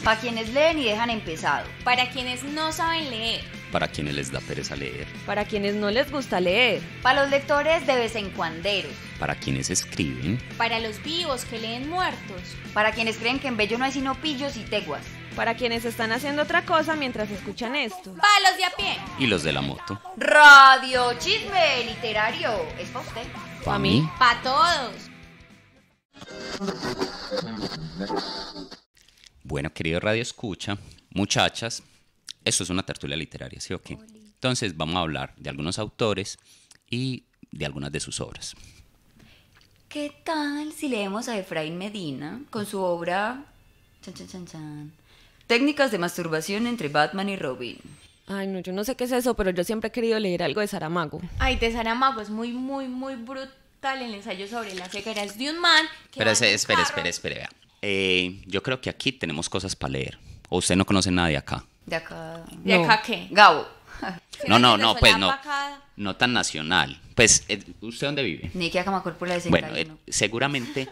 Para quienes leen y dejan empezado. Para quienes no saben leer. Para quienes les da pereza leer. Para quienes no les gusta leer. Para los lectores de vez en cuanderos. Para quienes escriben. Para los vivos que leen muertos. Para quienes creen que en Bello no hay sino pillos y teguas. Para quienes están haciendo otra cosa mientras escuchan esto. Para los de a pie. Y los de la moto. Radio Chisme Literario. ¿Es para usted? ¿Para mí? Para todos. Bueno, querido Radio Escucha, muchachas, esto es una tertulia literaria, ¿sí o qué? Entonces vamos a hablar de algunos autores y de algunas de sus obras. ¿Qué tal si leemos a Efraín Medina con su obra Técnicas de masturbación entre Batman y Robin? Ay, no, yo no sé qué es eso, pero yo siempre he querido leer algo de Saramago. Ay, de Saramago es muy brutal el ensayo sobre las cegueras de un man que Pero va en un espere, carro. vea. Yo creo que aquí tenemos cosas para leer. ¿O usted no conoce nada de acá? De acá. ¿De No. acá qué? Gabo. No, pues no. Solapa. No tan nacional. Pues, ¿usted dónde vive? Ni que Camacor por la de Bueno, 61. seguramente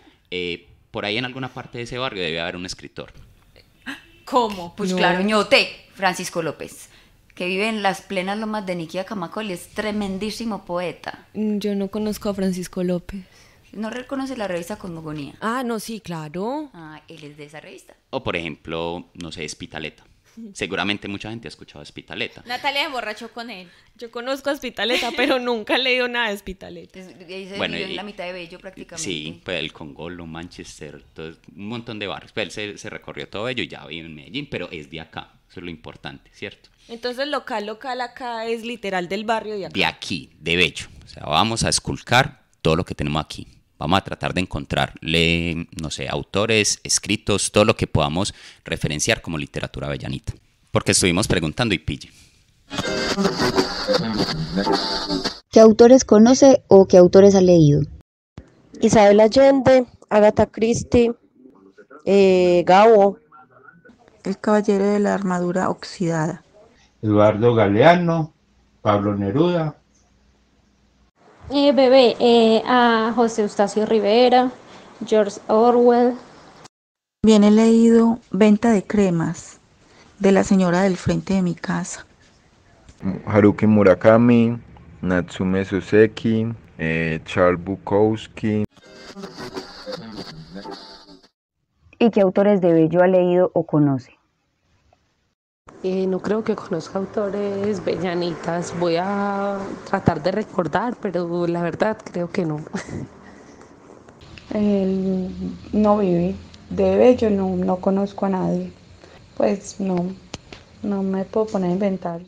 por ahí en alguna parte de ese barrio debe haber un escritor. ¿Cómo? Pues No. claro, ñote, Francisco López, que vive en las plenas lomas de Niquía, Camacol, es tremendísimo poeta. Yo no conozco a Francisco López. ¿No reconoce la revista Cosmogonía? Ah, no, sí, claro. Ah, él es de esa revista. O por ejemplo, no sé, Espitaleta. Seguramente mucha gente ha escuchado a Espitaleta. Natalia se emborrachó con él. Yo conozco a Espitaleta, pero nunca he leído nada de Espitaleta. Ahí se Bueno, vivió y- en la mitad de Bello prácticamente. Sí, pues el Congolo, Manchester, un montón de barrios. Pues él se recorrió todo ello y ya vive en Medellín, pero es de acá. Eso es lo importante, ¿cierto? Entonces, local acá es literal del barrio de acá. De aquí, de Bello. O sea, vamos a esculcar todo lo que tenemos aquí. Vamos a tratar de encontrarle, no sé, autores, escritos, todo lo que podamos referenciar como literatura avellanita. Porque estuvimos preguntando y pille. ¿Qué autores conoce o qué autores ha leído? Isabel Allende, Agatha Christie, Gabo. El caballero de la armadura oxidada. Eduardo Galeano, Pablo Neruda. A José Eustacio Rivera, George Orwell. Bien he leído Venta de cremas, de la señora del frente de mi casa. Haruki Murakami, Natsume Soseki, Charles Bukowski. ¿Y qué autores de Bello ha leído o conoce? No creo que conozca autores bellanitas. Voy a tratar de recordar, pero la verdad creo que no. Él no vive. De Bello no conozco a nadie. Pues no me puedo poner a inventar.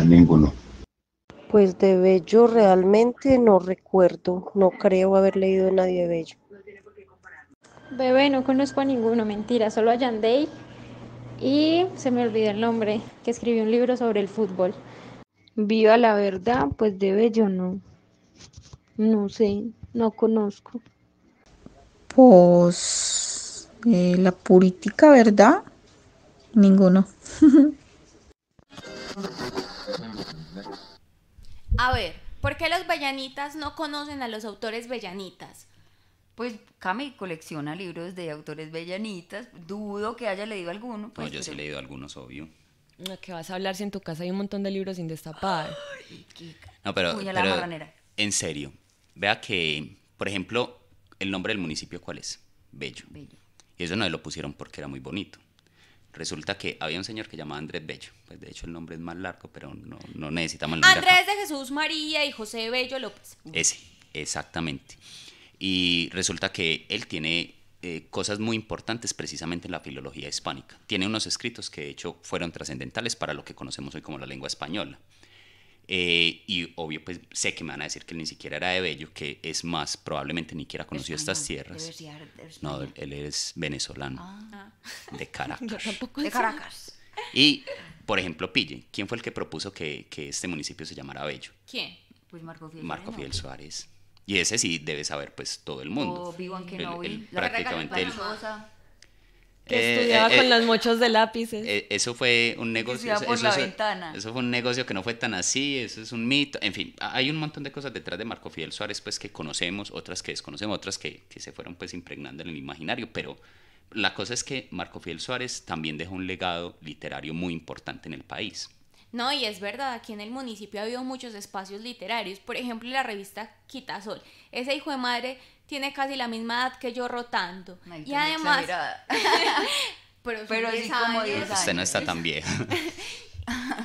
Ninguno. Pues de Bello realmente no recuerdo, no creo haber leído de nadie de Bello. Bebé, no conozco a ninguno, mentira, solo a Yandey. Y se me olvidó el nombre, que escribió un libro sobre el fútbol. Viva la verdad, pues de Bello no sé, no conozco. Pues la purítica verdad, ninguno. A ver, ¿por qué los bellanitas no conocen a los autores bellanitas? Pues Cami colecciona libros de autores bellanitas. Dudo que haya leído alguno. Pues, No, yo sí he leído algunos, obvio. ¿Qué vas a hablar si en tu casa hay un montón de libros sin destapar? No, pero Puñalada marranera. en serio, vea que, por ejemplo, el nombre del municipio, ¿cuál es? Bello. Bello. Y eso no lo pusieron porque era muy bonito. Resulta que había un señor que llamaba Andrés Bello. Pues de hecho el nombre es más largo, pero no necesitamos el nombre acá. Andrés de Jesús María y José Bello López. Ese, exactamente. Y resulta que él tiene cosas muy importantes precisamente en la filología hispánica. Tiene unos escritos que de hecho fueron trascendentales para lo que conocemos hoy como la lengua española. Y obvio, pues sé que me van a decir que él ni siquiera era de Bello, que es más, probablemente ni siquiera conoció estas tierras. No, él es venezolano, de Caracas. Yo tampoco De sé. Caracas. Y, por ejemplo, pille, ¿quién fue el que propuso que este municipio se llamara Bello? ¿Quién? Pues Marco Fidel. Marco Fidel Suárez. Y ese sí debe saber pues todo el mundo. O Vivan Kenobi. Prácticamente él. Que estudiaba con los mochos de lápices. Eso fue un negocio. Estudiaba por la ventana. Eso fue un negocio que no fue tan así, eso es un mito. En fin, hay un montón de cosas detrás de Marco Fidel Suárez, pues que conocemos, otras que desconocemos, otras que se fueron pues impregnando en el imaginario, pero la cosa es que Marco Fidel Suárez también dejó un legado literario muy importante en el país. No, y es verdad, aquí en el municipio ha habido muchos espacios literarios, por ejemplo la revista Quitasol, ese hijo de madre tiene casi la misma edad que yo rotando, Ay, y además, pero sí como 10 años. Usted no está tan vieja.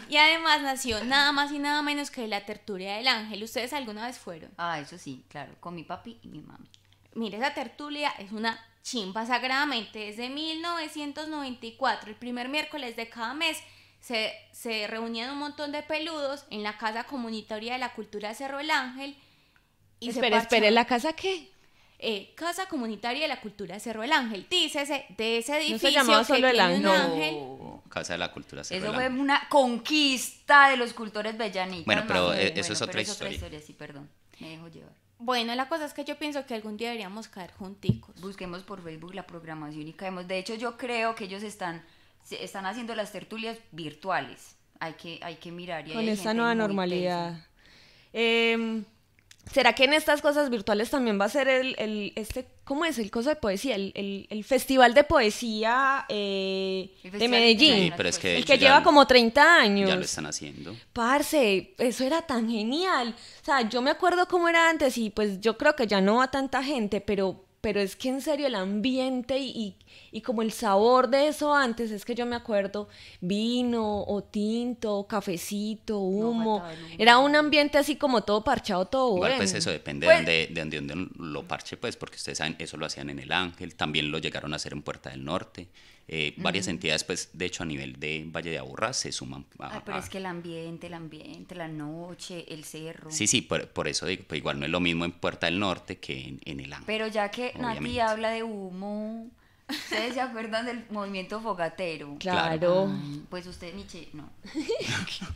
Y además nació nada más y nada menos que la Tertulia del Ángel. ¿Ustedes alguna vez fueron? Ah, eso sí, claro, con mi papi y mi mami. Mire, esa tertulia es una chimba sagradamente. Desde 1994, el primer miércoles de cada mes, se reunían un montón de peludos en la Casa Comunitaria de la Cultura Cerro el Ángel. Y Espere, ¿la casa qué? Casa Comunitaria de la Cultura Cerro el Ángel. Dícese de ese edificio. ¿No se llamaba solo el Ángel? No, Casa de la Cultura Cerro Eso el fue Ángel. una conquista de los cultores bellanitas. Bueno, pero mami. eso es otra historia. Sí, perdón, me dejo llevar. Bueno, la cosa es que yo pienso que algún día deberíamos caer junticos. Busquemos por Facebook la programación y caemos. De hecho, yo creo que ellos están haciendo las tertulias virtuales. Hay que mirar. Y Con hay esta gente nueva muy normalidad. ¿Será que en estas cosas virtuales también va a ser ¿cómo es? El coso de poesía, el festival de poesía de Medellín. Sí, pero es que el que lleva como 30 años. Ya lo están haciendo. Parce, eso era tan genial. O sea, yo me acuerdo cómo era antes y pues yo creo que ya no va tanta gente, pero es que en serio el ambiente y como el sabor de eso antes, es que yo me acuerdo vino o tinto, cafecito, humo, era un ambiente así como todo parchado, todo Igual bueno. pues eso depende Pues, de donde lo parche, pues, porque ustedes saben, eso lo hacían en el Ángel, también lo llegaron a hacer en Puerta del Norte. Varias entidades, pues, de hecho, a nivel de Valle de Aburrá se suman pero es que el ambiente, la noche, el cerro. Sí, por eso digo, pues igual no es lo mismo en Puerta del Norte que en el Ángel. Pero ya que obviamente. Nati habla de humo, ¿ustedes se acuerdan del movimiento fogatero? Claro. Ay, pues usted, Miche, no.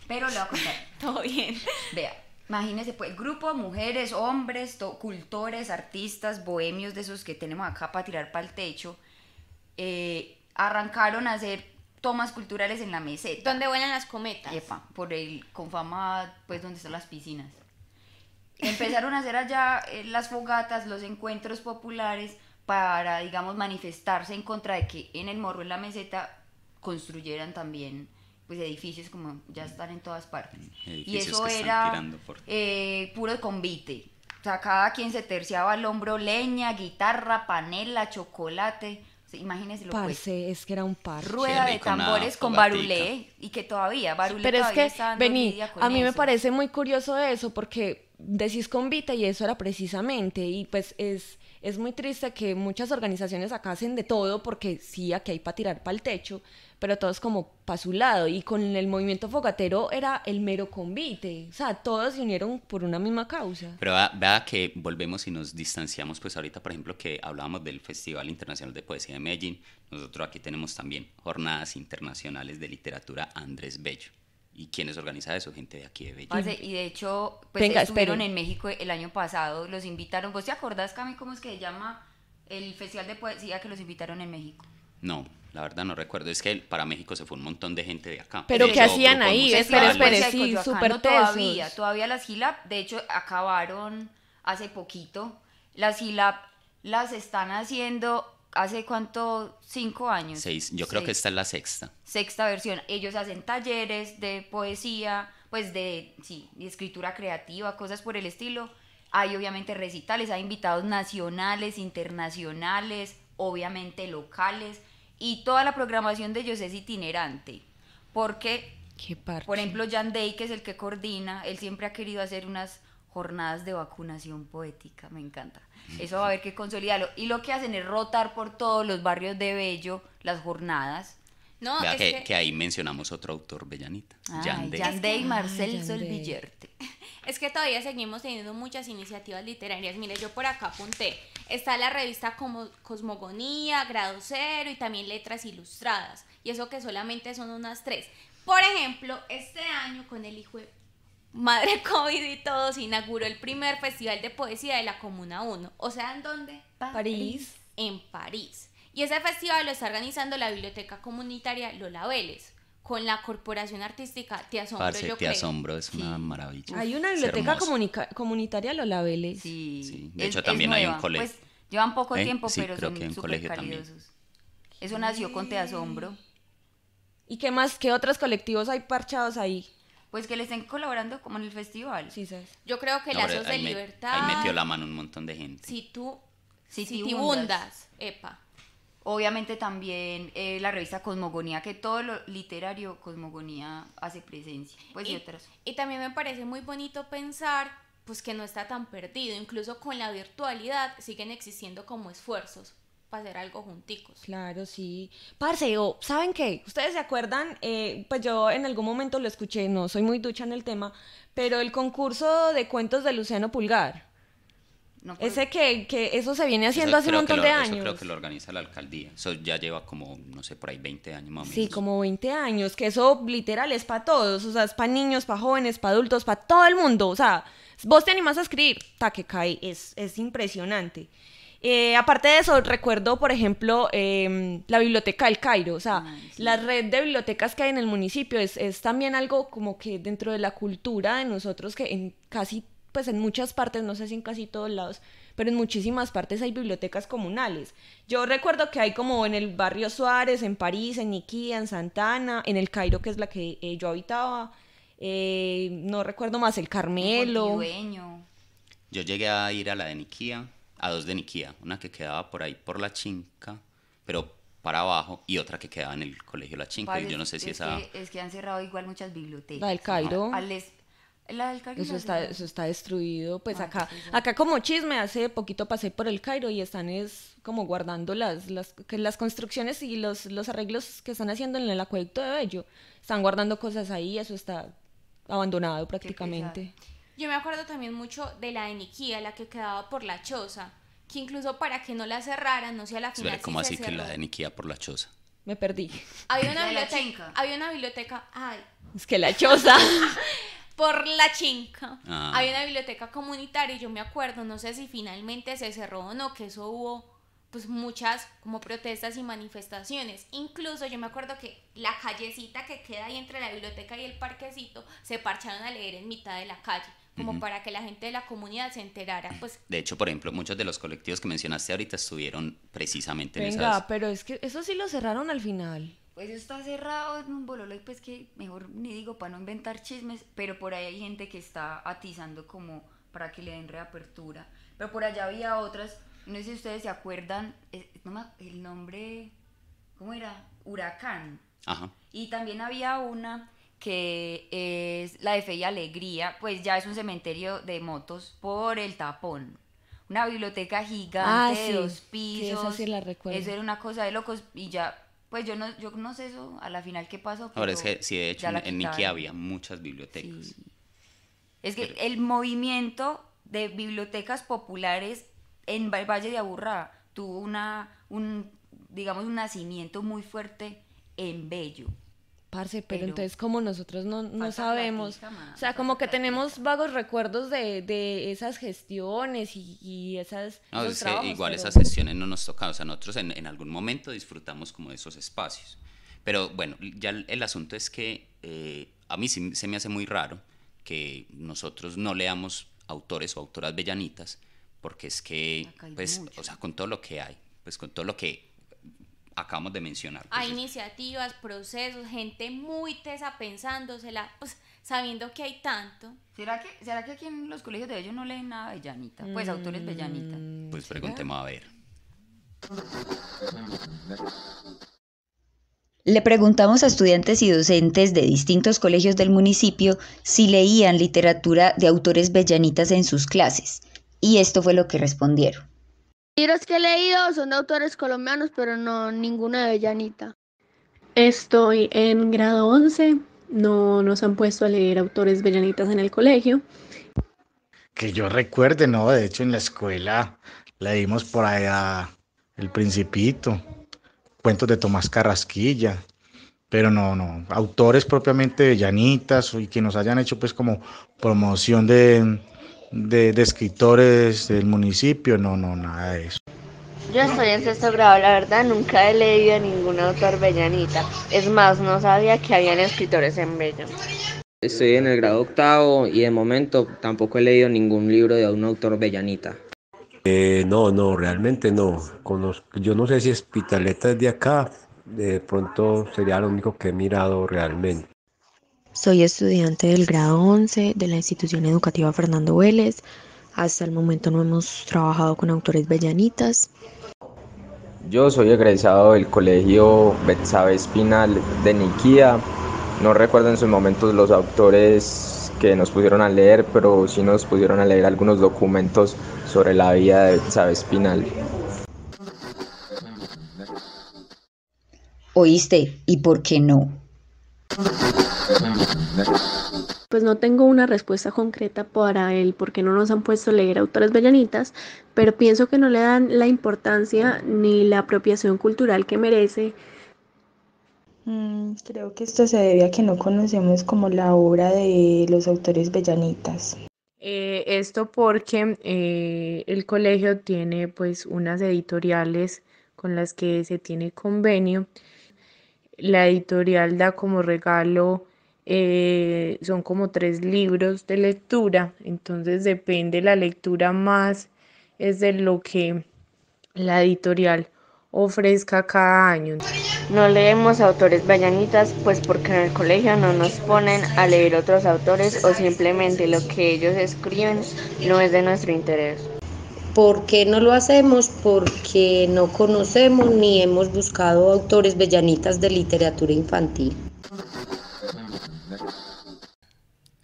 Pero le voy a contar. Todo bien. Vea, imagínese, pues, grupo de mujeres, hombres, cultores, artistas, bohemios de esos que tenemos acá para tirar para el techo, arrancaron a hacer tomas culturales en la meseta. ¿Dónde vuelan las cometas? Epa, por el Confama, pues, donde están las piscinas. Empezaron a hacer allá las fogatas, los encuentros populares para, digamos, manifestarse en contra de que en el Morro, en la meseta, construyeran también pues edificios como ya están en todas partes. Y eso era puro convite. O sea, cada quien se terciaba al hombro leña, guitarra, panela, chocolate. O sea, imagínense lo Parce, es que era un par. Rueda de tambores con barulé, y que todavía, barulé pero todavía es que, está dando vení, lidia con a mí me eso. parece muy curioso eso, porque decís convite y eso era precisamente, y pues es muy triste que muchas organizaciones acá hacen de todo, porque sí, aquí hay para tirar para el techo, pero todo es como para su lado, y con el movimiento fogatero era el mero convite, o sea, todos se unieron por una misma causa. Pero vea que volvemos y nos distanciamos, pues ahorita, por ejemplo, que hablábamos del Festival Internacional de Poesía de Medellín, nosotros aquí tenemos también Jornadas Internacionales de Literatura Andrés Bello. ¿Y quiénes organiza eso? Gente de aquí de Medellín. Y de hecho, pues Venga, estuvieron espere. en México el año pasado, los invitaron. ¿Vos te acordás, Cami, cómo es que se llama el Festival de Poesía que los invitaron en México? No, la verdad no recuerdo. Es que para México se fue un montón de gente de acá. Pero De ¿qué hecho, hacían grupos ahí? musicales. Espere, sí, súper tesos. Todavía las GILAP, de hecho, acabaron hace poquito. Las GILAP las están haciendo, ¿hace cuánto? 5 años. 6, yo creo que esta es la sexta. Sexta versión. Ellos hacen talleres de poesía, pues de escritura creativa, cosas por el estilo. Hay obviamente recitales, hay invitados nacionales, internacionales, obviamente locales, y toda la programación de ellos es itinerante, porque, por ejemplo, Jan Day, que es el que coordina, él siempre ha querido hacer unas jornadas de vacunación poética, me encanta. Eso va a haber que consolidarlo. Y lo que hacen es rotar por todos los barrios de Bello las jornadas. No, Vea es que ahí mencionamos otro autor, Bellanita. Jan Day. Jan Day, Marcel Solvillerte. Es que todavía seguimos teniendo muchas iniciativas literarias. Mire, yo por acá apunté. Está la revista como Cosmogonía, Grado Cero y también Letras Ilustradas. Y eso que solamente son unas 3. Por ejemplo, este año con el hijo de madre COVID y todo, se inauguró el primer festival de poesía de la Comuna 1. O sea, ¿en dónde? París. En París. Y ese festival lo está organizando la Biblioteca Comunitaria Lola Vélez, con la Corporación Artística Te Asombro, Parce, yo Te creo. Asombro es una maravilla. Hay una Es biblioteca hermoso. comunitaria Lola Vélez. Sí, De hecho, también hay un colegio. Pues llevan poco tiempo, Sí, pero creo son que hay un súper colegio también. calidosos. Eso nació con Te Asombro. ¿Y qué más? ¿Qué otros colectivos hay parchados ahí? Pues que le estén colaborando como en el festival. Sí, ¿sabes? Yo creo que No, hombre, Lazos de ahí Libertad. ahí metió la mano un montón de gente. Citibundas, epa. Obviamente también la revista Cosmogonía, que todo lo literario Cosmogonía hace presencia. Pues y otras. Y también me parece muy bonito pensar pues que no está tan perdido, incluso con la virtualidad siguen existiendo como esfuerzos para hacer algo junticos. Claro, sí. Parce, ¿saben qué? ¿Ustedes se acuerdan? Pues yo en algún momento lo escuché, no soy muy ducha en el tema, pero el concurso de cuentos de Luciano Pulgar. No, Ese que eso se viene haciendo Eso hace un creo que montón de Eso años. creo que lo organiza la alcaldía. Eso ya lleva como, no sé, por ahí 20 años más o menos. Sí, como 20 años, que eso literal es para todos, o sea, es para niños, para jóvenes, para adultos, para todo el mundo, o sea, vos te animás a escribir, ta que cae, es impresionante. Aparte de eso, recuerdo, por ejemplo, la Biblioteca del Cairo, o sea, sí. la red de bibliotecas que hay en el municipio es también algo como que dentro de la cultura de nosotros, que en casi, pues en muchas partes, no sé si en casi todos lados, pero en muchísimas partes hay bibliotecas comunales. Yo recuerdo que hay como en el barrio Suárez, en París, en Niquía, en Santana, en el Cairo, que es la que yo habitaba, no recuerdo más, el Carmelo. Portidueño. Yo llegué a ir a la de Niquía, a dos de Niquía, una que quedaba por ahí por la Chinca, pero para abajo, y otra que quedaba en el colegio La Chinca, y yo no sé si esa... Es que han cerrado igual muchas bibliotecas. La del Cairo. La del Cairo. Eso está destruido. Pues Ah, acá, sí, sí. acá como chisme, hace poquito pasé por el Cairo y están como guardando las construcciones y los arreglos que están haciendo en el acueducto de Bello. Están guardando cosas ahí, eso está abandonado prácticamente. Yo me acuerdo también mucho de la de Niquía, la que quedaba por la choza, que incluso para que no la cerraran, no sé a la final Espera, ¿cómo si así se que cerró. la de Niquía por la choza? Me perdí. Había una La de la biblioteca, Chinca. había una biblioteca, ay, Es que la choza. por la Chinca. Ah. Había una biblioteca comunitaria y yo me acuerdo, no sé si finalmente se cerró o no, que eso hubo pues muchas como protestas y manifestaciones. Incluso yo me acuerdo que la callecita que queda ahí entre la biblioteca y el parquecito se parcharon a leer en mitad de la calle, como para que la gente de la comunidad se enterara, pues. De hecho, por ejemplo, muchos de los colectivos que mencionaste ahorita estuvieron precisamente en Venga, esas... pero es que eso sí lo cerraron al final. Pues eso está cerrado en un bololo y pues que mejor ni digo para no inventar chismes, pero por ahí hay gente que está atizando como para que le den reapertura. Pero por allá había otras, no sé si ustedes se acuerdan, el nombre, ¿cómo era? Huracán. Ajá. Y también había una que es la de Fe y Alegría, pues ya es un cementerio de motos por el tapón. Una biblioteca gigante de 2 pisos. que esa sí la recuerdo. Eso era una cosa de locos y ya, pues yo no sé eso a la final qué pasó. Ahora pero es que sí, de hecho, ya la en Niquía quitaron. había muchas bibliotecas. Sí. Es que el movimiento de bibliotecas populares en Valle de Aburrá tuvo digamos, un nacimiento muy fuerte en Bello. Parce, pero Pero entonces como nosotros no falta sabemos, platica, ma, o sea, falta como que platica. tenemos vagos recuerdos de esas gestiones y esos No, es que trabajos, igual pero- esas sesiones no nos tocan, o sea, nosotros en algún momento disfrutamos como de esos espacios. Pero bueno, ya el asunto es que a mí sí se me hace muy raro que nosotros no leamos autores o autoras bellanitas, porque es que, Acá hay pues, mucho. o sea, con todo lo que hay, pues con todo lo que acabamos de mencionar. pues, Hay iniciativas, procesos, gente muy tesa pensándosela, pues sabiendo que hay tanto. ¿Será que aquí en los colegios de ellos no leen nada bellanita? Pues autores bellanita. pues preguntemos a ver. Le preguntamos a estudiantes y docentes de distintos colegios del municipio si leían literatura de autores bellanitas en sus clases, y esto fue lo que respondieron. Libros que he leído son de autores colombianos, pero no ninguno de Bellanita. Estoy en grado 11, no nos han puesto a leer autores bellanitas en el colegio. Que yo recuerde, no, de hecho en la escuela leímos por allá El Principito, cuentos de Tomás Carrasquilla, pero no, autores propiamente bellanitas y que nos hayan hecho pues como promoción de escritores del municipio, no, nada de eso. Yo estoy en sexto grado, la verdad nunca he leído a ningún autor bellanita. Es más, no sabía que habían escritores en Bello. Estoy en el grado octavo y de momento tampoco he leído ningún libro de un autor bellanita. No, realmente no. Yo no sé si Spitaleta es de acá, de pronto sería lo único que he mirado realmente. Soy estudiante del grado 11 de la institución educativa Fernando Vélez. Hasta el momento no hemos trabajado con autores bellanitas. Yo soy egresado del colegio Betsabe Espinal de Niquía. No recuerdo en sus momentos los autores que nos pusieron a leer, pero sí nos pusieron a leer algunos documentos sobre la vida de Betsabe Espinal. ¿Oíste? ¿Y por qué no? Pues no tengo una respuesta concreta para el por qué no nos han puesto a leer autores bellanitas, pero pienso que no le dan la importancia ni la apropiación cultural que merece. Creo que esto se debe a que no conocemos como la obra de los autores bellanitas. Esto porque el colegio tiene pues unas editoriales con las que se tiene convenio. La editorial da como regalo, son como 3 libros de lectura, entonces depende la lectura más, es de lo que la editorial ofrezca cada año. No leemos autores bellanitas, pues porque en el colegio no nos ponen a leer otros autores o simplemente lo que ellos escriben no es de nuestro interés. ¿Por qué no lo hacemos? Porque no conocemos ni hemos buscado autores bellanitas de literatura infantil.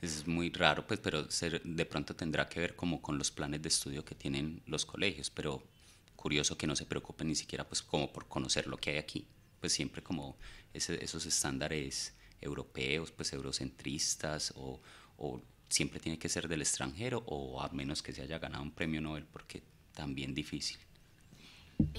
Es muy raro, pues, pero de pronto tendrá que ver como con los planes de estudio que tienen los colegios, pero curioso que no se preocupen ni siquiera pues como por conocer lo que hay aquí, pues siempre como esos estándares europeos, pues eurocentristas o siempre tiene que ser del extranjero o a menos que se haya ganado un premio Nobel, porque también difícil.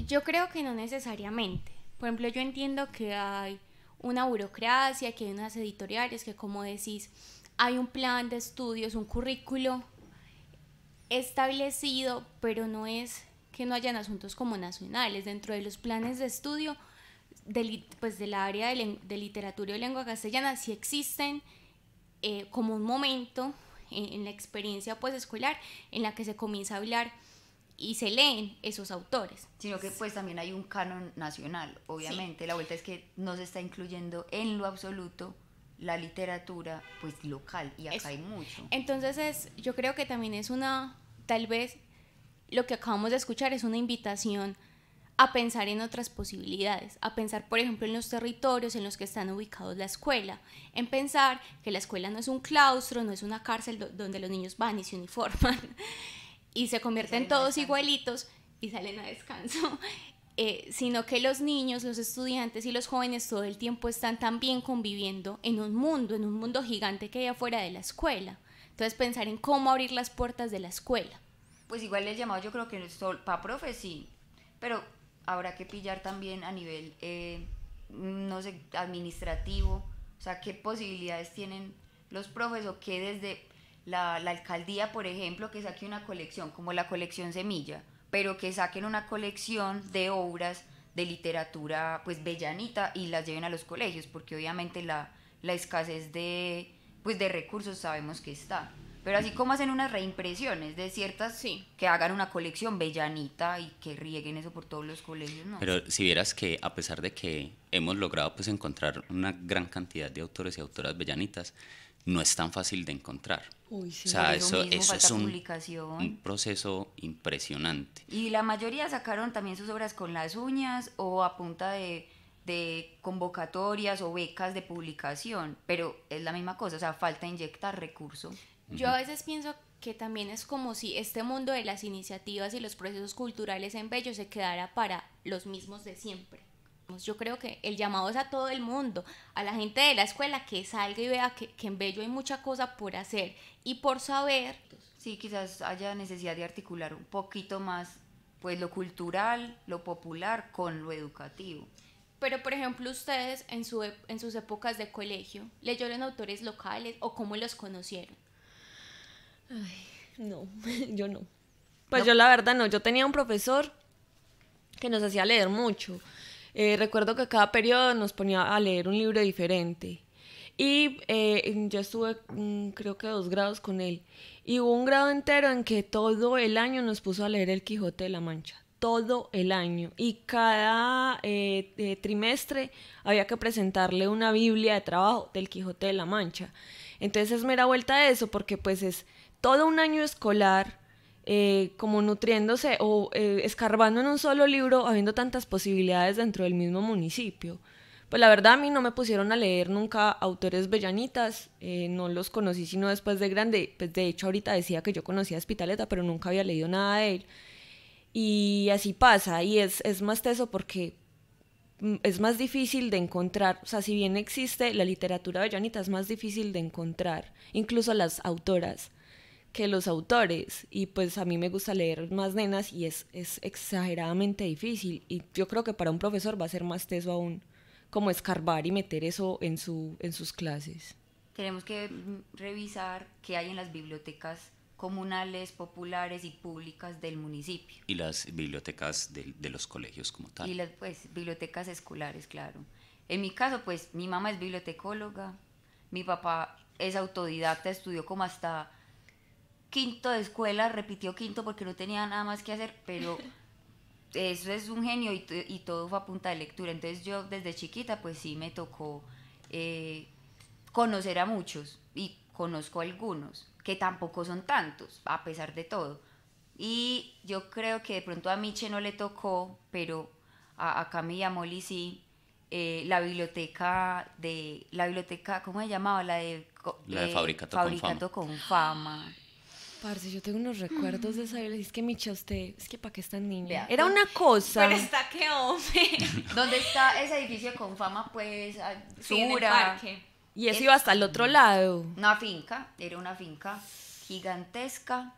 Yo creo que no necesariamente. Por ejemplo, yo entiendo que hay una burocracia, que hay unas editoriales, que como decís, hay un plan de estudios, un currículo establecido, pero no es que no hayan asuntos como nacionales. Dentro de los planes de estudio pues del área de literatura y lengua castellana sí existen como un momento en la experiencia pues escolar en la que se comienza a hablar y se leen esos autores. Sino que pues también hay un canon nacional, obviamente. Sí. La vuelta es que no se está incluyendo en lo absoluto la literatura pues local y acá hay mucho. Entonces yo creo que también es tal vez lo que acabamos de escuchar es una invitación a pensar en otras posibilidades, a pensar por ejemplo en los territorios en los que están ubicados la escuela, en pensar que la escuela no es un claustro, no es una cárcel donde los niños van y se uniforman y se convierten todos igualitos y salen a descanso, sino que los niños, los estudiantes y los jóvenes todo el tiempo están también conviviendo en un mundo gigante que hay afuera de la escuela. Entonces pensar en cómo abrir las puertas de la escuela. Pues igual el llamado yo creo que para profes sí, pero habrá que pillar también a nivel, no sé, administrativo, o sea, qué posibilidades tienen los profes o qué desde la alcaldía, por ejemplo, que saque una colección, como la colección Semilla, pero que saquen una colección de obras de literatura, pues, bellanita y las lleven a los colegios, porque obviamente la escasez de recursos sabemos que está. Pero así como hacen unas reimpresiones de ciertas, sí, que hagan una colección bellanita y que rieguen eso por todos los colegios, ¿no? Pero si vieras que a pesar de que hemos logrado pues encontrar una gran cantidad de autores y autoras bellanitas, no es tan fácil de encontrar. Uy, sí, o sea, eso es un proceso impresionante. Y la mayoría sacaron también sus obras con las uñas o a punta de convocatorias o becas de publicación, pero es la misma cosa, o sea, falta inyectar recursos. Yo a veces pienso que también es como si este mundo de las iniciativas y los procesos culturales en Bello se quedara para los mismos de siempre. Yo creo que el llamado es a todo el mundo, a la gente de la escuela que salga y vea que en Bello hay mucha cosa por hacer y por saber. Sí, quizás haya necesidad de articular un poquito más pues lo cultural, lo popular con lo educativo. Pero, por ejemplo, ustedes en sus épocas de colegio, ¿leyeron autores locales o cómo los conocieron? Ay, no, yo no. Pues no. Yo la verdad no, yo tenía un profesor que nos hacía leer mucho. Recuerdo que cada periodo nos ponía a leer un libro diferente. Y yo estuve creo que 2 grados con él. Y hubo un grado entero en que todo el año nos puso a leer El Quijote de la Mancha. Todo el año. Y cada trimestre había que presentarle una biblia de trabajo del Quijote de la Mancha. Entonces es mera vuelta a eso, porque pues es todo un año escolar como nutriéndose o escarbando en un solo libro, habiendo tantas posibilidades dentro del mismo municipio. Pues la verdad a mí no me pusieron a leer nunca autores bellanitas, no los conocí sino después de grande. Pues de hecho ahorita decía que yo conocía a Spitaleta, pero nunca había leído nada de él. Y así pasa, y es más teso porque es más difícil de encontrar. O sea, si bien existe la literatura bellanita, es más difícil de encontrar, incluso las autoras, que los autores. Y pues a mí me gusta leer más nenas y es exageradamente difícil. Y yo creo que para un profesor va a ser más teso aún como escarbar y meter eso en sus clases. Tenemos que revisar qué hay en las bibliotecas comunales, populares y públicas del municipio. Y las bibliotecas de los colegios como tal. Y las pues, bibliotecas escolares, claro. En mi caso, pues mi mamá es bibliotecóloga, mi papá es autodidacta, estudió como hasta quinto de escuela, repitió quinto porque no tenía nada más que hacer, pero eso es un genio y todo fue a punta de lectura. Entonces yo desde chiquita pues sí me tocó conocer a muchos y conozco algunos, que tampoco son tantos, a pesar de todo. Y yo creo que de pronto a Miche no le tocó, pero a Cami y a Molly sí, la biblioteca, ¿cómo se llamaba? La de Fabricato con Fama. Parce, yo tengo unos recuerdos de esa biblioteca. Es que Micha, usted, es que para qué es tan niña. Vea, era una cosa. Pero está que hombre. ¿Dónde está ese edificio con Fama? Pues, sí, en el parque. Y eso iba hasta el otro lado. Una finca, era una finca gigantesca,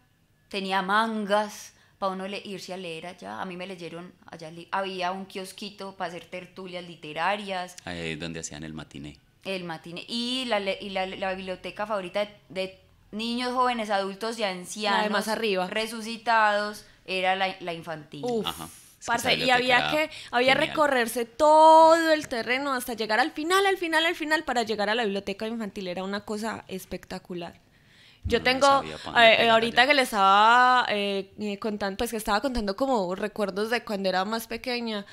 tenía mangas para uno irse a leer allá. A mí me leyeron allá, había un kiosquito para hacer tertulias literarias. Ahí es donde hacían el matiné. El matiné. Y la biblioteca favorita de niños, jóvenes, adultos y ancianos más arriba, resucitados, era la infantil. Uf. Ajá. Parce, y había recorrerse todo el terreno hasta llegar al final para llegar a la biblioteca infantil. Era una cosa espectacular. Yo tengo, ahorita que le estaba contando, pues que estaba contando como recuerdos de cuando era más pequeña.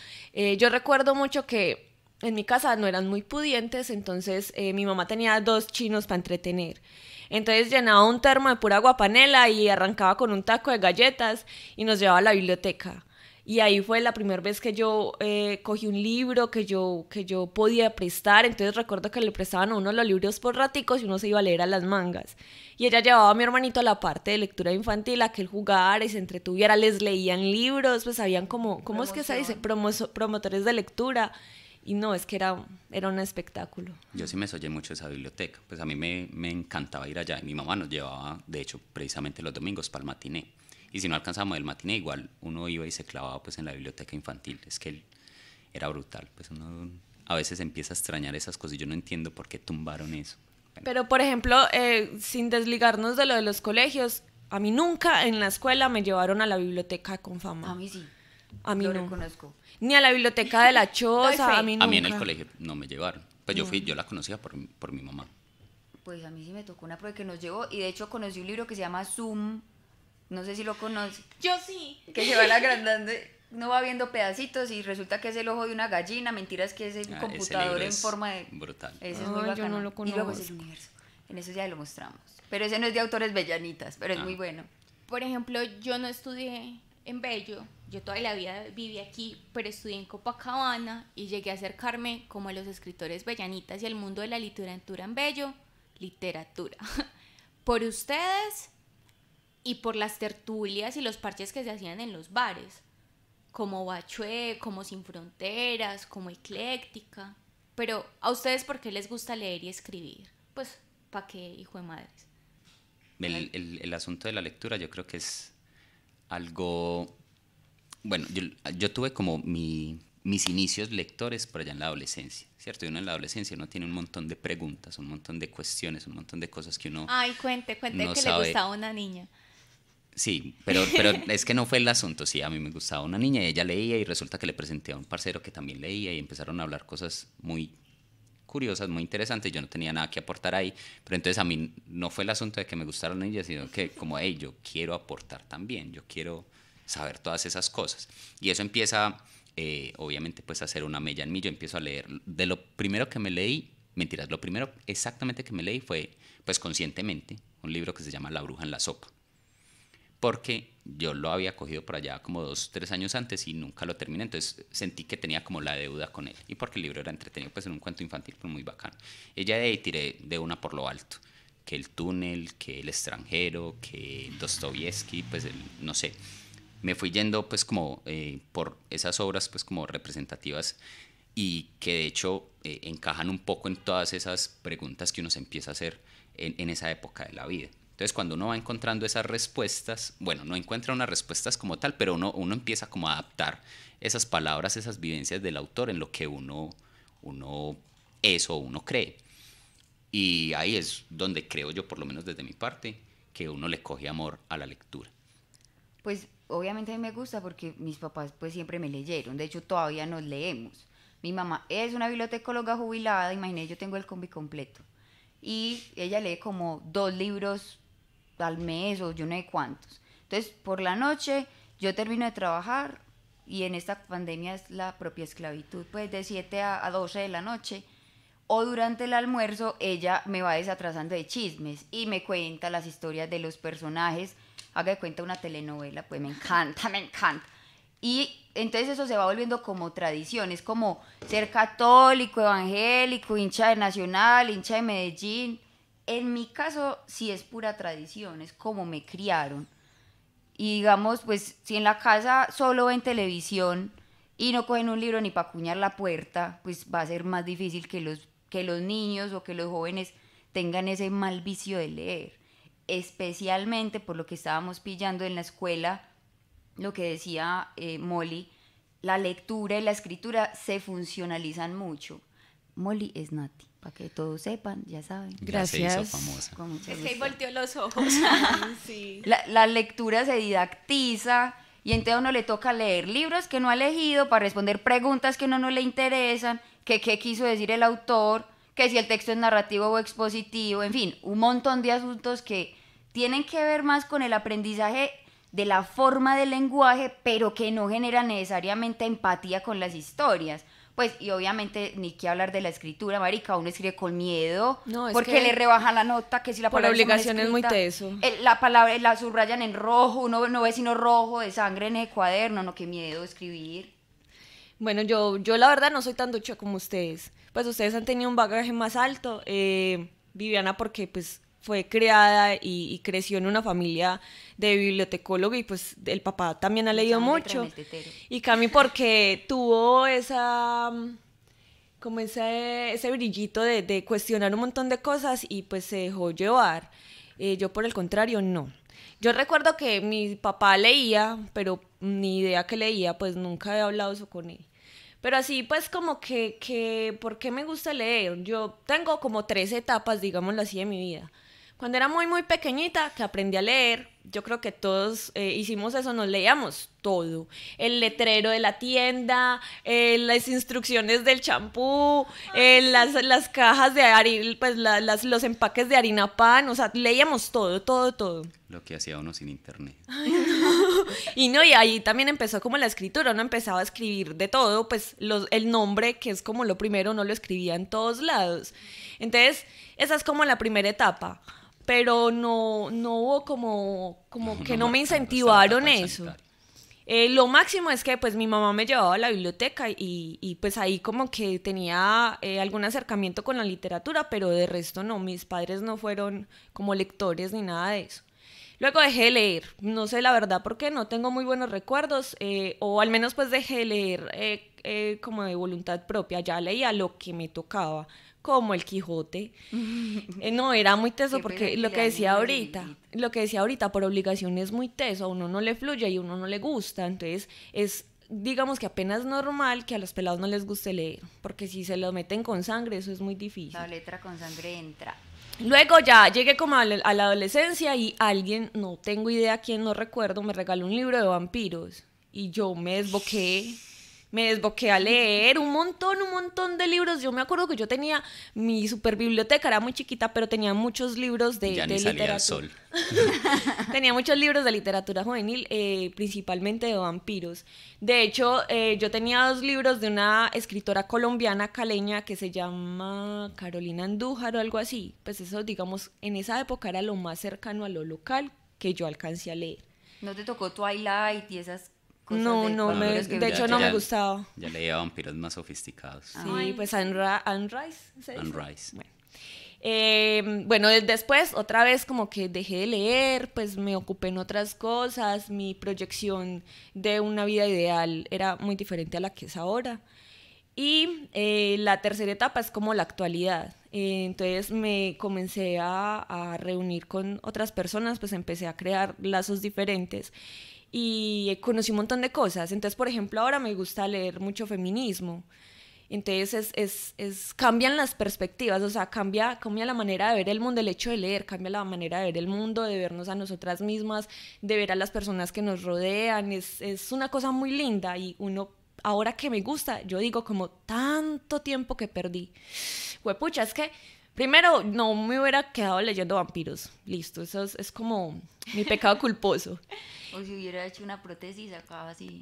Yo recuerdo mucho que en mi casa no eran muy pudientes, entonces mi mamá tenía 2 chinos para entretener. Entonces llenaba un termo de pura aguapanela y arrancaba con un taco de galletas y nos llevaba a la biblioteca. Y ahí fue la primera vez que yo cogí un libro que yo podía prestar. Entonces recuerdo que le prestaban a uno los libros por raticos y uno se iba a leer a las mangas. Y ella llevaba a mi hermanito a la parte de lectura infantil, a que él jugara y se entretuviera. Les leían libros, pues sabían ¿cómo es que se dice? Promotores de lectura. Y no, es que era un espectáculo. Yo sí me soñé mucho esa biblioteca. Pues a mí me encantaba ir allá. Y mi mamá nos llevaba, de hecho, precisamente los domingos para el matiné. Y si no alcanzábamos el matiné, igual uno iba y se clavaba pues en la biblioteca infantil. Es que era brutal. Pues uno a veces empieza a extrañar esas cosas y yo no entiendo por qué tumbaron eso. Bueno. Pero, por ejemplo, sin desligarnos de lo de los colegios, a mí nunca en la escuela me llevaron a la biblioteca con Fama. A mí sí. A mí lo no. reconozco. Ni a la biblioteca de la Choza, a mí nunca. A mí en el colegio no me llevaron. Pues yo la conocía por mi mamá. Pues a mí sí me tocó una prueba que nos llevó y de hecho conocí un libro que se llama Zoom. No sé si lo conoces. Yo sí. Que se van agrandando, no va viendo pedacitos y resulta que es el ojo de una gallina. Mentira, es que es el computador en forma de... brutal. Ese es muy bacano. Yo no lo conozco. Y luego es el universo. En eso ya lo mostramos. Pero ese no es de autores bellanitas, pero es muy bueno. Por ejemplo, yo no estudié en Bello. Yo toda la vida viví aquí, pero estudié en Copacabana y llegué a acercarme como a los escritores bellanitas y al mundo de la literatura en Bello. Literatura. Por ustedes... y por las tertulias y los parches que se hacían en los bares, como Bachué, como Sin Fronteras, como Ecléctica. Pero, ¿a ustedes por qué les gusta leer y escribir? Pues, ¿pa' qué, hijo de madres? El asunto de la lectura yo creo que es algo... Bueno, yo tuve como mis inicios lectores por allá en la adolescencia, ¿cierto? Y uno en la adolescencia uno tiene un montón de preguntas, un montón de cuestiones, un montón de cosas que uno... Ay, cuente no que sabe. le gustaba a una niña. Sí, pero es que no fue el asunto. Sí, a mí me gustaba una niña y ella leía y resulta que le presenté a un parcero que también leía y empezaron a hablar cosas muy curiosas, muy interesantes. Yo no tenía nada que aportar ahí, pero entonces a mí no fue el asunto de que me gustaron ellas, sino que como, hey, yo quiero aportar también, yo quiero saber todas esas cosas. Y eso empieza, obviamente, pues a hacer una mella en mí. Yo empiezo a leer. De lo primero que me leí, mentiras, lo primero exactamente que me leí fue, pues conscientemente, un libro que se llama La bruja en la sopa. Porque yo lo había cogido por allá como 2, 3 años antes y nunca lo terminé, entonces sentí que tenía como la deuda con él, y porque el libro era entretenido, pues en un cuento infantil, pero muy bacano. Ella de ahí tiré de una por lo alto, que El túnel, que El extranjero, que Dostoyevsky, pues no sé, me fui yendo pues como por esas obras pues como representativas y que de hecho encajan un poco en todas esas preguntas que uno se empieza a hacer en esa época de la vida. Entonces, cuando uno va encontrando esas respuestas, bueno, no encuentra unas respuestas como tal, pero uno empieza como a adaptar esas palabras, esas vivencias del autor en lo que uno es o uno cree. Y ahí es donde creo yo, por lo menos desde mi parte, que uno le coge amor a la lectura. Pues obviamente a mí me gusta porque mis papás pues siempre me leyeron, de hecho todavía nos leemos. Mi mamá es una bibliotecóloga jubilada, imagínate, yo tengo el combi completo. Y ella lee como 2 libros al mes o yo no sé cuántos. Entonces, por la noche yo termino de trabajar y en esta pandemia es la propia esclavitud, pues de 7 a 12 de la noche. O durante el almuerzo ella me va desatrasando de chismes y me cuenta las historias de los personajes. Haga de cuenta una telenovela, pues me encanta, me encanta. Y entonces eso se va volviendo como tradición, es como ser católico, evangélico, hincha de Nacional, hincha de Medellín. En mi caso sí es pura tradición, es como me criaron. Y digamos, pues si en la casa solo ven televisión y no cogen un libro ni para acuñar la puerta, pues va a ser más difícil que los niños o que los jóvenes tengan ese mal vicio de leer. Especialmente por lo que estábamos pillando en la escuela, lo que decía Molly, la lectura y la escritura se funcionalizan mucho. Molly es Nati, para que todos sepan, ya saben. Gracias. Se hizo famosa. Es que ahí volteó los ojos. Sí. La lectura se didactiza y entonces a uno le toca leer libros que no ha leído para responder preguntas que a uno no le interesan, que qué quiso decir el autor, que si el texto es narrativo o expositivo, en fin, un montón de asuntos que tienen que ver más con el aprendizaje de la forma del lenguaje, pero que no generan necesariamente empatía con las historias. Pues, y obviamente, ni que hablar de la escritura, marica, uno escribe con miedo, no, porque le rebajan la nota, que si la palabra por obligación es muy teso. La palabra la subrayan en rojo, uno no ve sino rojo de sangre en el cuaderno, no, qué miedo escribir. Bueno, yo la verdad no soy tan ducha como ustedes. Pues ustedes han tenido un bagaje más alto. Viviana porque pues fue creada y creció en una familia de bibliotecólogo y pues el papá también ha leído mucho. Y Cami porque tuvo como ese brillito de cuestionar un montón de cosas y pues se dejó llevar. Yo por el contrario no. Yo recuerdo que mi papá leía, pero ni idea que leía, pues nunca he hablado eso con él. Pero así pues como que ¿por qué me gusta leer? Yo tengo como 3 etapas, digámoslo así, de mi vida. Cuando era muy muy pequeñita, que aprendí a leer, yo creo que todos hicimos eso, nos leíamos todo. El letrero de la tienda, las instrucciones del champú, las cajas de harina, pues los empaques de harina pan, o sea, leíamos todo. Lo que hacía uno sin internet. Ay, no. Y ahí también empezó como la escritura, uno empezaba a escribir de todo, pues el nombre, que es como lo primero, no lo escribía en todos lados. Entonces, esa es como la primera etapa. Pero no hubo como que no me incentivaron eso. Lo máximo es que pues mi mamá me llevaba a la biblioteca y pues ahí como que tenía algún acercamiento con la literatura, pero de resto no, mis padres no fueron como lectores ni nada de eso. Luego dejé de leer, no sé la verdad por qué, no tengo muy buenos recuerdos, o al menos pues dejé de leer como de voluntad propia, ya leía lo que me tocaba, como el Quijote. No, era muy teso porque lo que decía ahorita, por obligación es muy teso, a uno no le fluye y a uno no le gusta, entonces es, digamos que apenas normal que a los pelados no les guste leer, porque si se lo meten con sangre, eso es muy difícil. La letra con sangre entra. Luego ya llegué como a la adolescencia y alguien, no tengo idea quién, no recuerdo, me regaló un libro de vampiros y yo me desboqué a leer un montón de libros. Yo me acuerdo que yo tenía mi super biblioteca, era muy chiquita, pero tenía muchos libros de Ya ni salía el sol. Tenía muchos libros de literatura juvenil, principalmente de vampiros. De hecho, yo tenía 2 libros de una escritora colombiana caleña que se llama Carolina Andújar o algo así. Pues eso, digamos, en esa época era lo más cercano a lo local que yo alcancé a leer. ¿No te tocó Twilight y esas cosas? No, vampiros de hecho no me gustaba. Ya leía vampiros más sofisticados. Sí, pues Anne Rice. Anne Rice. Bueno, después otra vez como que dejé de leer, pues me ocupé en otras cosas, mi proyección de una vida ideal era muy diferente a la que es ahora. Y la tercera etapa es como la actualidad. Entonces me comencé a reunir con otras personas, pues empecé a crear lazos diferentes y conocí un montón de cosas. Entonces, por ejemplo, ahora me gusta leer mucho feminismo. Entonces cambian las perspectivas, o sea, cambia la manera de ver el mundo, el hecho de leer, cambia la manera de ver el mundo, de vernos a nosotras mismas, de ver a las personas que nos rodean, es una cosa muy linda y uno, ahora que me gusta, yo digo como tanto tiempo que perdí. Huepucha, es que primero no me hubiera quedado leyendo vampiros, listo, eso es como mi pecado culposo. O si hubiera hecho una prótesis acá así.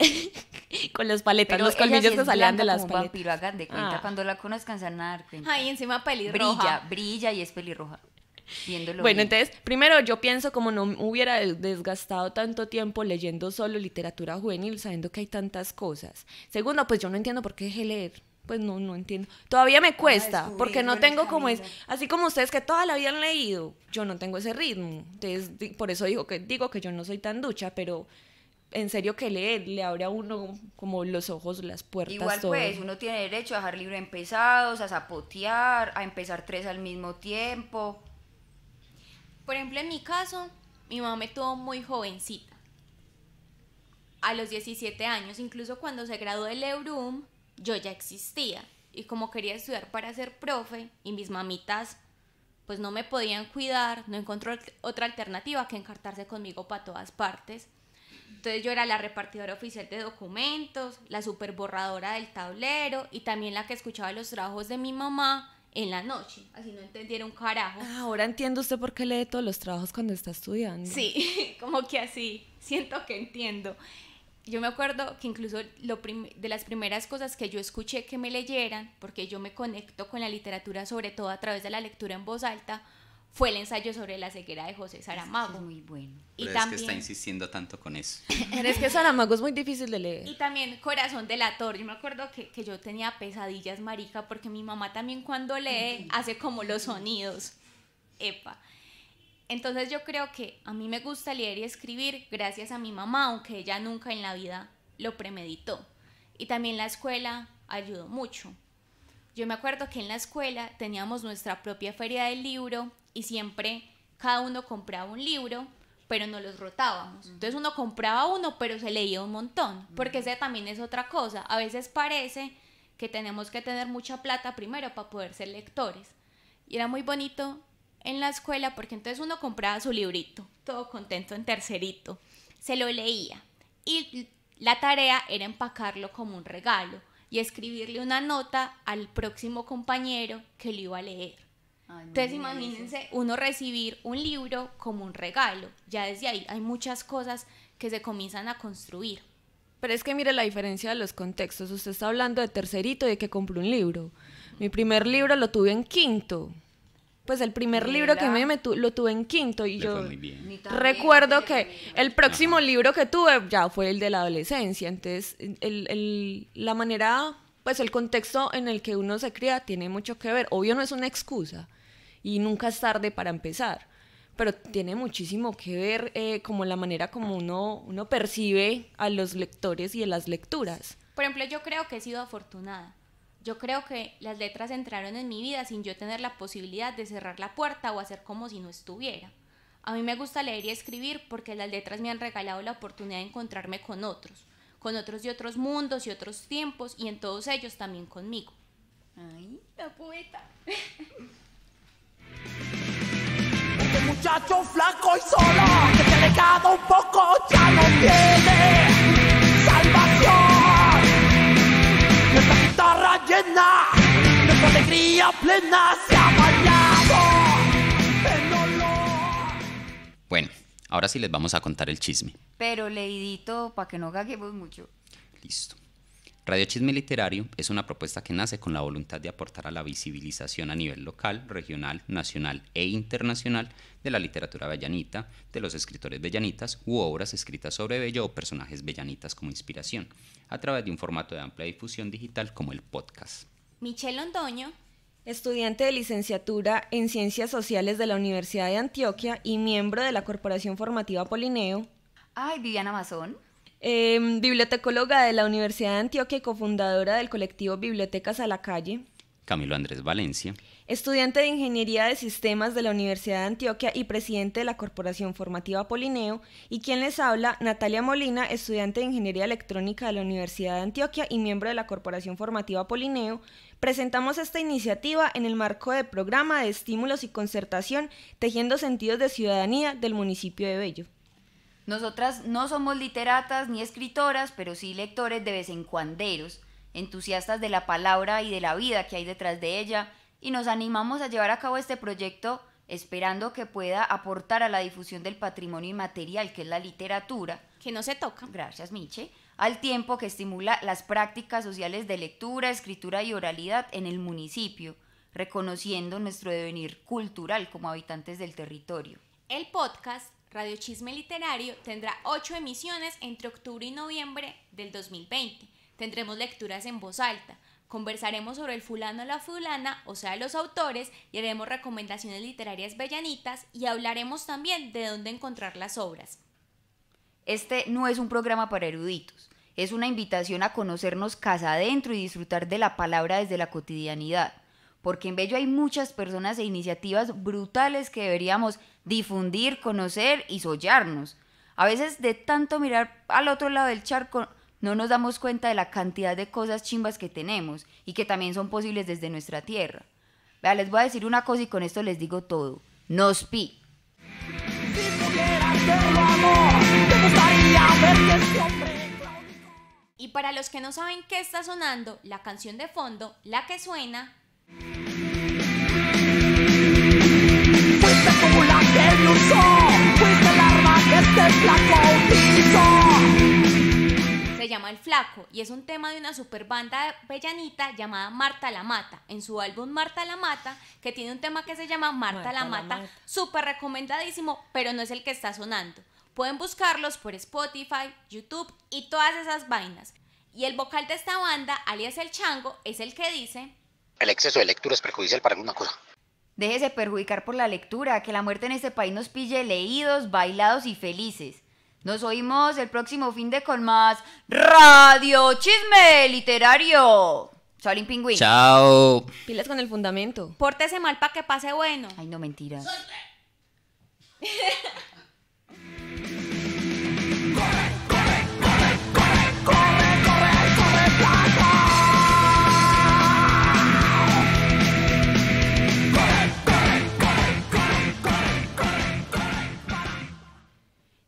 Con las paletas, pero los colmillos sí que salían de las como paletas. Vampiro, hagan de cuenta, cuando la conozcan se van a dar cuenta. Ay, encima pelirroja. Brilla y es pelirroja. Viéndolo bueno, bien. Entonces, primero yo pienso como no hubiera desgastado tanto tiempo leyendo solo literatura juvenil, sabiendo que hay tantas cosas. Segundo, pues yo no entiendo por qué dejé leer. Pues no entiendo. Todavía me cuesta, porque no tengo como así como ustedes que toda la vida han leído, yo no tengo ese ritmo. Entonces, por eso digo que yo no soy tan ducha, pero en serio que leer le abre a uno como los ojos, las puertas. Igual todo. pues, uno tiene derecho a dejar libros empezados, a zapotear, a empezar 3 al mismo tiempo. Por ejemplo, en mi caso, mi mamá me tuvo muy jovencita. A los 17 años, incluso cuando se graduó del EURUM, yo ya existía. Y como quería estudiar para ser profe, y mis mamitas pues no me podían cuidar, no encontró otra alternativa que encartarse conmigo para todas partes. Entonces yo era la repartidora oficial de documentos, la super borradora del tablero y también la que escuchaba los trabajos de mi mamá en la noche, así no entendiera un carajo. Ahora entiendo usted por qué lee todos los trabajos cuando está estudiando. Sí, como que así, siento que entiendo. Yo me acuerdo que incluso de las primeras cosas que yo escuché que me leyeran, porque yo me conecto con la literatura sobre todo a través de la lectura en voz alta, fue el ensayo sobre la ceguera de José Saramago. Es muy bueno. Pero y es también, que está insistiendo tanto con eso. Pero es que Saramago es muy difícil de leer. Y también Corazón delator. Yo me acuerdo que yo tenía pesadillas, marica, porque mi mamá también cuando lee hace como los sonidos. Epa. Entonces yo creo que a mí me gusta leer y escribir gracias a mi mamá, aunque ella nunca en la vida lo premeditó. Y también la escuela ayudó mucho. Yo me acuerdo que en la escuela teníamos nuestra propia feria del libro y siempre cada uno compraba un libro, pero no los rotábamos. Entonces uno compraba uno, pero se leía un montón, porque ese también es otra cosa. A veces parece que tenemos que tener mucha plata primero para poder ser lectores. Y era muy bonito en la escuela porque entonces uno compraba su librito, todo contento en tercerito, se lo leía y la tarea era empacarlo como un regalo y escribirle una nota al próximo compañero que lo iba a leer. Entonces imagínense uno recibir un libro como un regalo, ya desde ahí hay muchas cosas que se comienzan a construir. Pero es que mire la diferencia de los contextos, usted está hablando de tercerito y de que compró un libro. Mi primer libro lo tuve en quinto. Pues el primer libro que lo tuve en quinto y yo recuerdo que el próximo libro que tuve ya fue el de la adolescencia. Entonces la manera, pues el contexto en el que uno se cría tiene mucho que ver. Obvio no es una excusa y nunca es tarde para empezar, pero tiene muchísimo que ver como la manera como uno percibe a los lectores y a las lecturas. Por ejemplo, yo creo que he sido afortunada. Yo creo que las letras entraron en mi vida sin yo tener la posibilidad de cerrar la puerta o hacer como si no estuviera. A mí me gusta leer y escribir porque las letras me han regalado la oportunidad de encontrarme con otros de otros mundos y otros tiempos y en todos ellos también conmigo. Ay, la poeta. muchacho flaco y solo, que te ha legado un poco, ya no tiene salvación. Nuestra guitarra llena, nuestra alegría plena se ha bañado en olor. Bueno, ahora sí les vamos a contar el chisme. Pero leidito, para que no caguemos mucho. Listo. Radio Chisme Literario es una propuesta que nace con la voluntad de aportar a la visibilización a nivel local, regional, nacional e internacional de la literatura bellanita, de los escritores bellanitas u obras escritas sobre Bello o personajes bellanitas como inspiración, a través de un formato de amplia difusión digital como el podcast. Michelle Londoño, estudiante de licenciatura en Ciencias Sociales de la Universidad de Antioquia y miembro de la Corporación Formativa Polineo. Ay, Viviana Mazón. Bibliotecóloga de la Universidad de Antioquia y cofundadora del colectivo Bibliotecas a la Calle. Camilo Andrés Valencia. Estudiante de Ingeniería de Sistemas de la Universidad de Antioquia y presidente de la Corporación Formativa Polineo. Y quien les habla, Natalia Molina, estudiante de Ingeniería Electrónica de la Universidad de Antioquia y miembro de la Corporación Formativa Polineo. Presentamos esta iniciativa en el marco del programa de estímulos y concertación Tejiendo Sentidos de Ciudadanía del municipio de Bello. Nosotras no somos literatas ni escritoras, pero sí lectores de vez en cuanderos, entusiastas de la palabra y de la vida que hay detrás de ella, y nos animamos a llevar a cabo este proyecto esperando que pueda aportar a la difusión del patrimonio inmaterial que es la literatura, que no se toca. Gracias, Miche. Al tiempo que estimula las prácticas sociales de lectura, escritura y oralidad en el municipio, reconociendo nuestro devenir cultural como habitantes del territorio. El podcast Radio Chisme Literario tendrá 8 emisiones entre octubre y noviembre del 2020. Tendremos lecturas en voz alta, conversaremos sobre el fulano o la fulana, o sea, los autores, y haremos recomendaciones literarias bellanitas y hablaremos también de dónde encontrar las obras. Este no es un programa para eruditos, es una invitación a conocernos casa adentro y disfrutar de la palabra desde la cotidianidad, porque en Bello hay muchas personas e iniciativas brutales que deberíamos difundir, conocer y sollarnos. A veces de tanto mirar al otro lado del charco no nos damos cuenta de la cantidad de cosas chimbas que tenemos y que también son posibles desde nuestra tierra. Vea, les voy a decir una cosa y con esto les digo todo. Nospi. Y para los que no saben qué está sonando, la canción de fondo, la que suena... Fuiste como la que me usó, fuiste el arma que este flaco utilizó. Se llama El Flaco y es un tema de una super banda bellanita llamada Marta la Mata, en su álbum Marta la Mata, que tiene un tema que se llama Marta la Mata, súper recomendadísimo, pero no es el que está sonando. Pueden buscarlos por Spotify, YouTube y todas esas vainas. Y el vocal de esta banda, alias El Chango, es el que dice: el exceso de lectura es perjudicial para alguna cosa. Déjese perjudicar por la lectura, que la muerte en este país nos pille leídos, bailados y felices. Nos oímos el próximo fin de con más Radio Chisme Literario. Salín Pingüín. Chao. Pilas con el fundamento. Pórtese mal para que pase bueno. Ay, no, mentiras.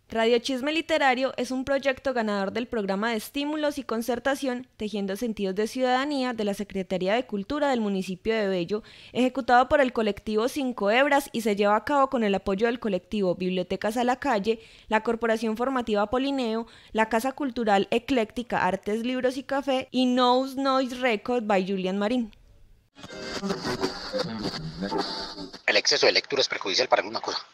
Radio Chisme Literario es un proyecto ganador del programa de estímulos y concertación Tejiendo Sentidos de Ciudadanía de la Secretaría de Cultura del municipio de Bello, ejecutado por el colectivo 5 Hebras y se lleva a cabo con el apoyo del colectivo Bibliotecas a la Calle, la Corporación Formativa Polineo, la Casa Cultural Ecléctica Artes, Libros y Café y Nose Noise Record by Julian Marín. El exceso de lectura es perjudicial para alguna cosa.